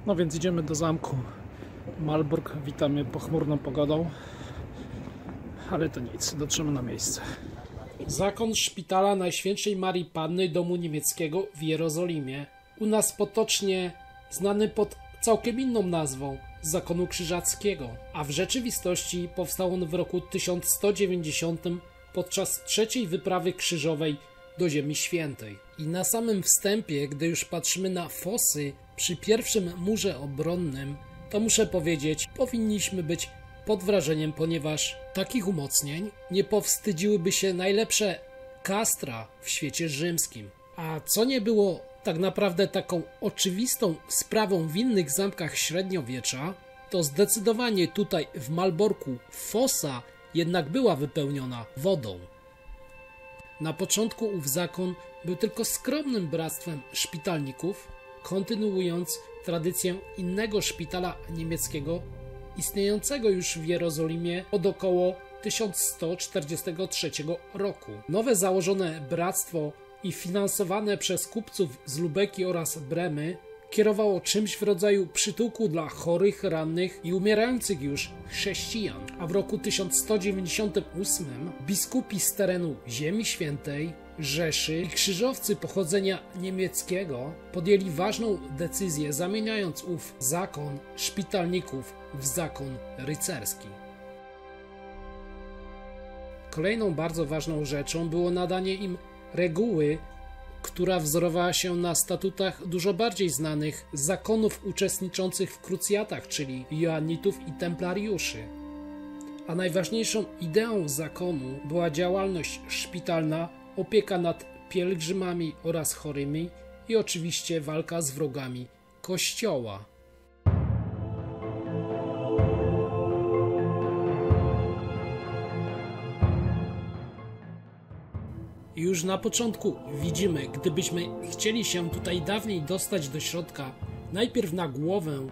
No więc idziemy do zamku Malbork. Witamy pochmurną pogodą, ale to nic, dotrzemy na miejsce. Zakon Szpitala Najświętszej Marii Panny Domu Niemieckiego w Jerozolimie, u nas potocznie znany pod całkiem inną nazwą Zakonu Krzyżackiego, a w rzeczywistości powstał on w roku 1190 podczas trzeciej wyprawy krzyżowej do Ziemi Świętej. I na samym wstępie, gdy już patrzymy na fosy przy pierwszym murze obronnym, to muszę powiedzieć, powinniśmy być pod wrażeniem, ponieważ takich umocnień nie powstydziłyby się najlepsze kastra w świecie rzymskim. A co nie było tak naprawdę taką oczywistą sprawą w innych zamkach średniowiecza, to zdecydowanie tutaj w Malborku fosa jednak była wypełniona wodą. Na początku ów zakon był tylko skromnym bractwem szpitalników, kontynuując tradycję innego szpitala niemieckiego istniejącego już w Jerozolimie od około 1143 roku. Nowe założone bractwo i finansowane przez kupców z Lubeki oraz Bremy kierowało czymś w rodzaju przytułku dla chorych, rannych i umierających już chrześcijan. A w roku 1198 biskupi z terenu Ziemi Świętej, Rzeszy i krzyżowcy pochodzenia niemieckiego podjęli ważną decyzję, zamieniając ów zakon szpitalników w zakon rycerski. Kolejną bardzo ważną rzeczą było nadanie im reguły, która wzorowała się na statutach dużo bardziej znanych zakonów uczestniczących w krucjatach, czyli Joannitów i Templariuszy. A najważniejszą ideą zakonu była działalność szpitalna, opieka nad pielgrzymami oraz chorymi i oczywiście walka z wrogami Kościoła. I już na początku widzimy, gdybyśmy chcieli się tutaj dawniej dostać do środka, najpierw na głowę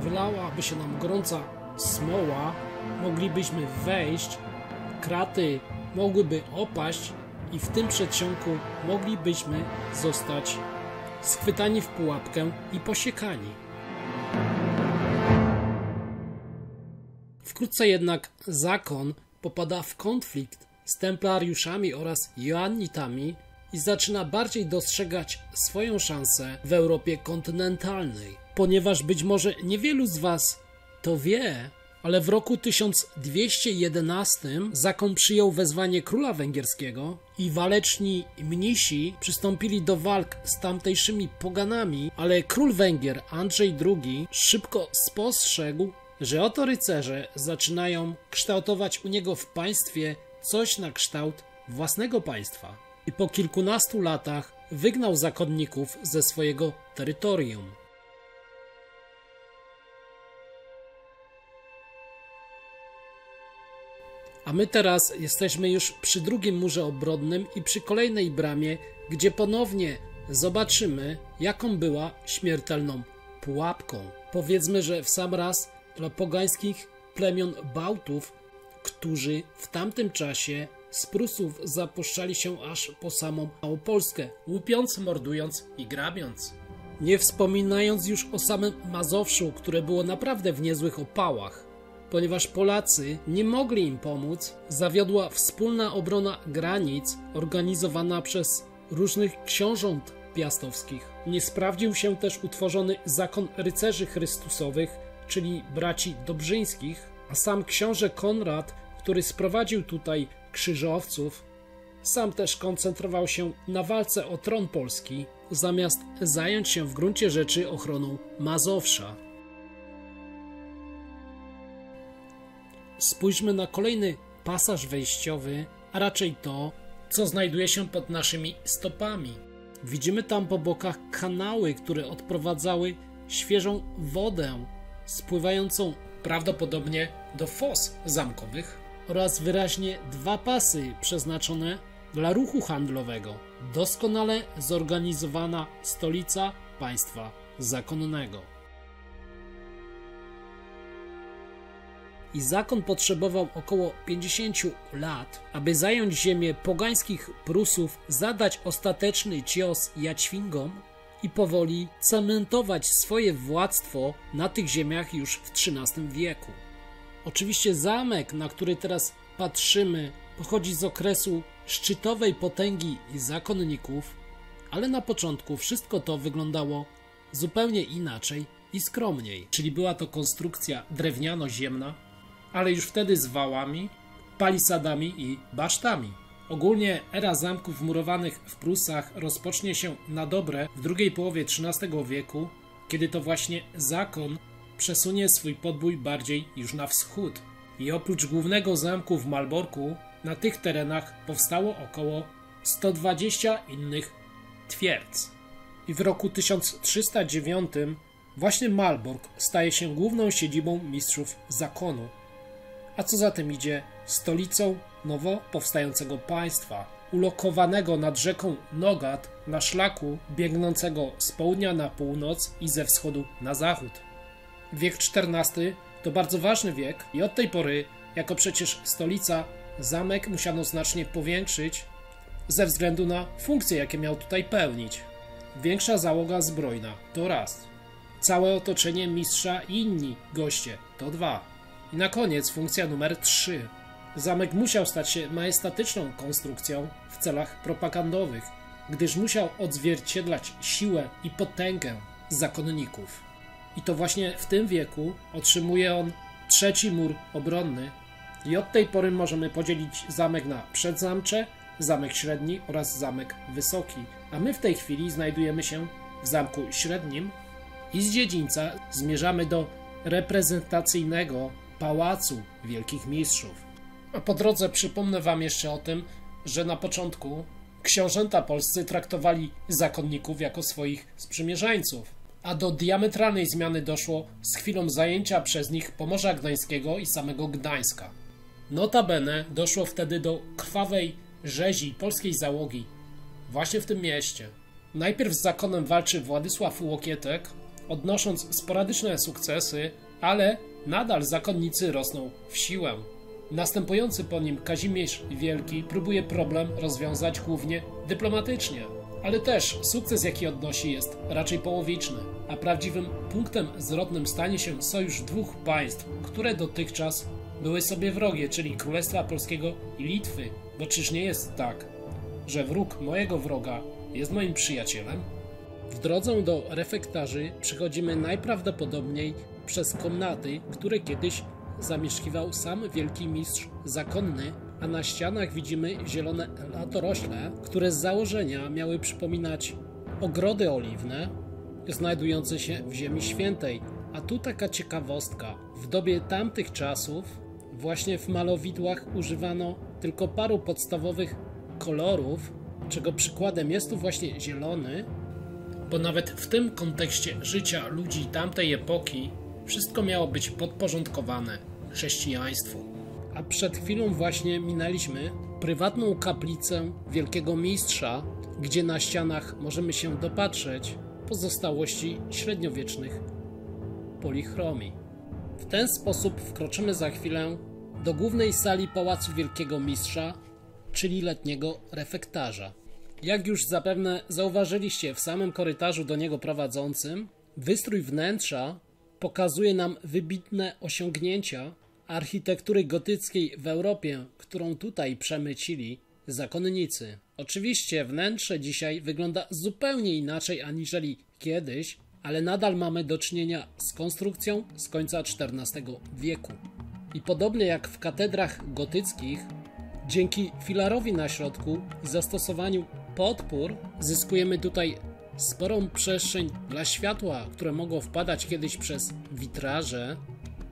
wylałaby się nam gorąca smoła, moglibyśmy wejść, kraty mogłyby opaść i w tym przedsionku moglibyśmy zostać schwytani w pułapkę i posiekani. Wkrótce jednak zakon popada w konflikt z templariuszami oraz joannitami i zaczyna bardziej dostrzegać swoją szansę w Europie kontynentalnej. Ponieważ być może niewielu z Was to wie, ale w roku 1211 zakon przyjął wezwanie króla węgierskiego i waleczni mnisi przystąpili do walk z tamtejszymi poganami, ale król Węgier Andrzej II szybko spostrzegł, że oto rycerze zaczynają kształtować u niego w państwie coś na kształt własnego państwa. I po kilkunastu latach wygnał zakonników ze swojego terytorium. A my teraz jesteśmy już przy drugim murze obronnym i przy kolejnej bramie, gdzie ponownie zobaczymy, jaką była śmiertelną pułapką. Powiedzmy, że w sam raz dla pogańskich plemion Bałtów, którzy w tamtym czasie z Prusów zapuszczali się aż po samą Małopolskę, łupiąc, mordując i grabiąc. Nie wspominając już o samym Mazowszu, które było naprawdę w niezłych opałach. Ponieważ Polacy nie mogli im pomóc, zawiodła wspólna obrona granic organizowana przez różnych książąt piastowskich. Nie sprawdził się też utworzony zakon rycerzy chrystusowych, czyli braci Dobrzyńskich, a sam książę Konrad, który sprowadził tutaj krzyżowców, sam też koncentrował się na walce o tron polski, zamiast zająć się w gruncie rzeczy ochroną Mazowsza. Spójrzmy na kolejny pasaż wejściowy, a raczej to, co znajduje się pod naszymi stopami. Widzimy tam po bokach kanały, które odprowadzały świeżą wodę spływającą prawdopodobnie do fos zamkowych oraz wyraźnie dwa pasy przeznaczone dla ruchu handlowego. Doskonale zorganizowana stolica państwa zakonnego. I zakon potrzebował około 50 lat, aby zająć ziemię pogańskich Prusów, zadać ostateczny cios Jaćwingom i powoli cementować swoje władztwo na tych ziemiach już w XIII wieku. Oczywiście zamek, na który teraz patrzymy, pochodzi z okresu szczytowej potęgi zakonników, ale na początku wszystko to wyglądało zupełnie inaczej i skromniej, czyli była to konstrukcja drewniano-ziemna, ale już wtedy z wałami, palisadami i basztami. Ogólnie era zamków murowanych w Prusach rozpocznie się na dobre w drugiej połowie XIII wieku, kiedy to właśnie zakon przesunie swój podbój bardziej już na wschód. I oprócz głównego zamku w Malborku, na tych terenach powstało około 120 innych twierdz. I w roku 1309 właśnie Malbork staje się główną siedzibą mistrzów zakonu, a co za tym idzie stolicą nowo powstającego państwa, ulokowanego nad rzeką Nogat na szlaku biegnącego z południa na północ i ze wschodu na zachód. Wiek XIV to bardzo ważny wiek i od tej pory, jako przecież stolica, zamek musiano znacznie powiększyć ze względu na funkcje, jakie miał tutaj pełnić. Większa załoga zbrojna to raz, całe otoczenie mistrza i inni goście to dwa. I na koniec funkcja numer 3. Zamek musiał stać się majestatyczną konstrukcją w celach propagandowych, gdyż musiał odzwierciedlać siłę i potęgę zakonników. I to właśnie w tym wieku otrzymuje on trzeci mur obronny i od tej pory możemy podzielić zamek na przedzamcze, zamek średni oraz zamek wysoki, a my w tej chwili znajdujemy się w zamku średnim i z dziedzińca zmierzamy do reprezentacyjnego Pałacu Wielkich Mistrzów. A po drodze przypomnę wam jeszcze o tym, że na początku książęta polscy traktowali zakonników jako swoich sprzymierzeńców, a do diametralnej zmiany doszło z chwilą zajęcia przez nich Pomorza Gdańskiego i samego Gdańska. Notabene doszło wtedy do krwawej rzezi polskiej załogi właśnie w tym mieście. Najpierw z zakonem walczy Władysław Łokietek, odnosząc sporadyczne sukcesy, ale nadal zakonnicy rosną w siłę. Następujący po nim Kazimierz Wielki próbuje problem rozwiązać głównie dyplomatycznie, ale też sukces, jaki odnosi, jest raczej połowiczny, a prawdziwym punktem zwrotnym stanie się sojusz dwóch państw, które dotychczas były sobie wrogie, czyli Królestwa Polskiego i Litwy, bo czyż nie jest tak, że wróg mojego wroga jest moim przyjacielem? W drodze do refektarzy przychodzimy najprawdopodobniej przez komnaty, które kiedyś zamieszkiwał sam wielki mistrz zakonny, a na ścianach widzimy zielone latorośle, które z założenia miały przypominać ogrody oliwne znajdujące się w Ziemi Świętej. A tu taka ciekawostka. W dobie tamtych czasów właśnie w malowidłach używano tylko paru podstawowych kolorów, czego przykładem jest tu właśnie zielony, bo nawet w tym kontekście życia ludzi tamtej epoki wszystko miało być podporządkowane chrześcijaństwu. A przed chwilą właśnie minęliśmy prywatną kaplicę Wielkiego Mistrza, gdzie na ścianach możemy się dopatrzeć pozostałości średniowiecznych polichromii. W ten sposób wkroczymy za chwilę do głównej sali Pałacu Wielkiego Mistrza, czyli letniego refektarza. Jak już zapewne zauważyliście w samym korytarzu do niego prowadzącym, wystrój wnętrza pokazuje nam wybitne osiągnięcia architektury gotyckiej w Europie, którą tutaj przemycili zakonnicy. Oczywiście wnętrze dzisiaj wygląda zupełnie inaczej aniżeli kiedyś, ale nadal mamy do czynienia z konstrukcją z końca XIV wieku. I podobnie jak w katedrach gotyckich, dzięki filarowi na środku i zastosowaniu podpór zyskujemy tutaj sporą przestrzeń dla światła, które mogło wpadać kiedyś przez witraże,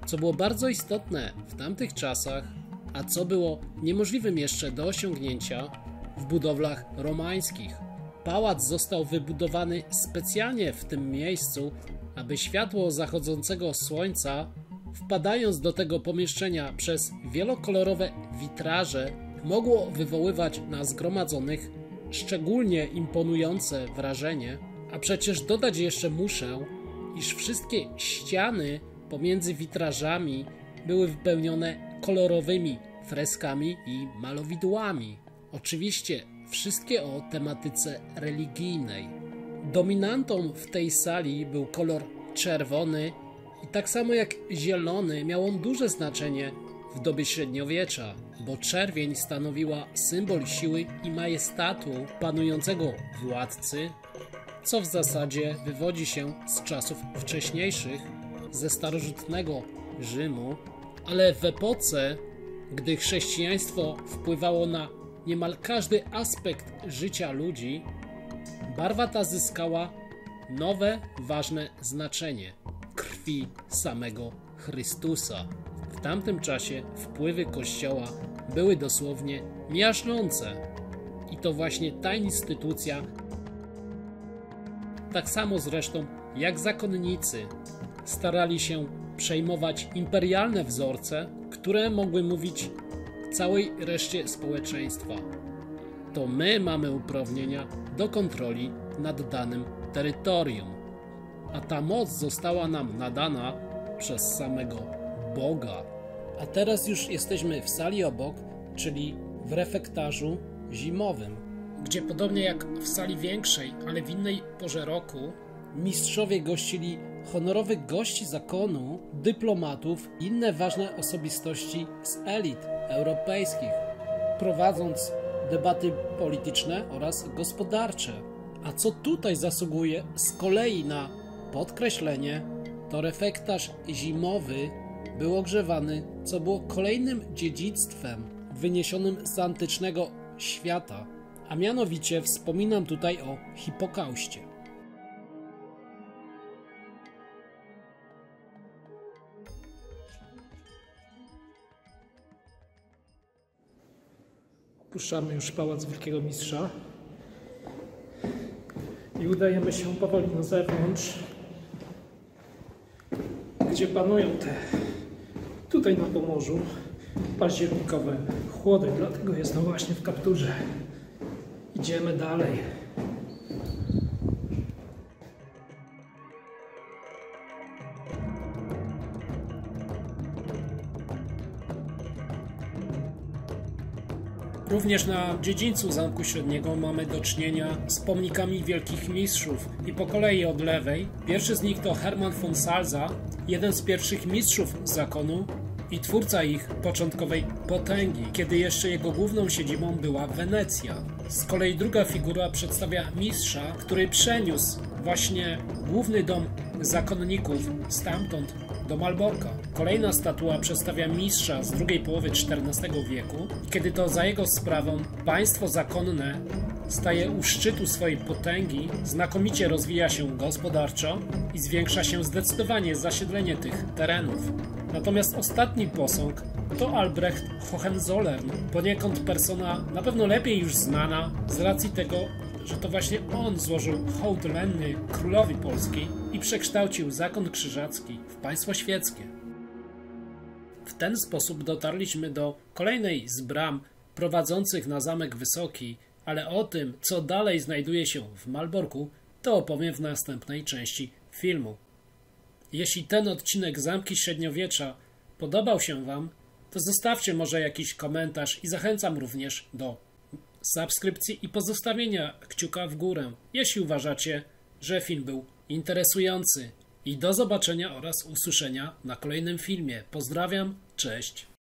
co było bardzo istotne w tamtych czasach, a co było niemożliwym jeszcze do osiągnięcia w budowlach romańskich. Pałac został wybudowany specjalnie w tym miejscu, aby światło zachodzącego słońca, wpadając do tego pomieszczenia przez wielokolorowe witraże, mogło wywoływać na zgromadzonych szczególnie imponujące wrażenie, a przecież dodać jeszcze muszę, iż wszystkie ściany pomiędzy witrażami były wypełnione kolorowymi freskami i malowidłami. Oczywiście wszystkie o tematyce religijnej. Dominantą w tej sali był kolor czerwony i tak samo jak zielony miał on duże znaczenie w dobie średniowiecza, bo czerwień stanowiła symbol siły i majestatu panującego władcy, co w zasadzie wywodzi się z czasów wcześniejszych, ze starożytnego Rzymu, ale w epoce, gdy chrześcijaństwo wpływało na niemal każdy aspekt życia ludzi, barwa ta zyskała nowe, ważne znaczenie krwi samego Chrystusa. W tamtym czasie wpływy Kościoła były dosłownie miażdżące i to właśnie ta instytucja, tak samo zresztą jak zakonnicy, starali się przejmować imperialne wzorce, które mogły mówić całej reszcie społeczeństwa. To my mamy uprawnienia do kontroli nad danym terytorium, a ta moc została nam nadana przez samego Boga. A teraz już jesteśmy w sali obok, czyli w refektarzu zimowym, gdzie podobnie jak w sali większej, ale w innej porze roku, mistrzowie gościli honorowych gości zakonu, dyplomatów i inne ważne osobistości z elit europejskich, prowadząc debaty polityczne oraz gospodarcze. A co tutaj zasługuje z kolei na podkreślenie, to refektarz zimowy był ogrzewany, co było kolejnym dziedzictwem wyniesionym z antycznego świata, a mianowicie wspominam tutaj o Hipokauście. Opuszczamy już Pałac Wielkiego Mistrza i udajemy się powoli na zewnątrz, gdzie panują te tutaj na Pomorzu październikowe chłody, dlatego jestem właśnie w kapturze. Idziemy dalej. Również na dziedzińcu Zamku Średniego mamy do czynienia z pomnikami wielkich mistrzów i po kolei od lewej. Pierwszy z nich to Hermann von Salza, jeden z pierwszych mistrzów zakonu i twórca ich początkowej potęgi, kiedy jeszcze jego główną siedzibą była Wenecja. Z kolei druga figura przedstawia mistrza, który przeniósł właśnie główny dom zakonników stamtąd do Malborka. Kolejna statua przedstawia mistrza z drugiej połowy XIV wieku, kiedy to za jego sprawą państwo zakonne staje u szczytu swojej potęgi, znakomicie rozwija się gospodarczo i zwiększa się zdecydowanie zasiedlenie tych terenów. Natomiast ostatni posąg to Albrecht Hohenzollern, poniekąd persona na pewno lepiej już znana z racji tego, że to właśnie on złożył hołd lenny królowi Polski i przekształcił zakon krzyżacki w państwo świeckie. W ten sposób dotarliśmy do kolejnej z bram prowadzących na Zamek Wysoki, ale o tym, co dalej znajduje się w Malborku, to opowiem w następnej części filmu. Jeśli ten odcinek Zamki Średniowiecza podobał się Wam, to zostawcie może jakiś komentarz i zachęcam również do subskrypcji i pozostawienia kciuka w górę, jeśli uważacie, że film był interesujący. I do zobaczenia oraz usłyszenia na kolejnym filmie. Pozdrawiam, cześć!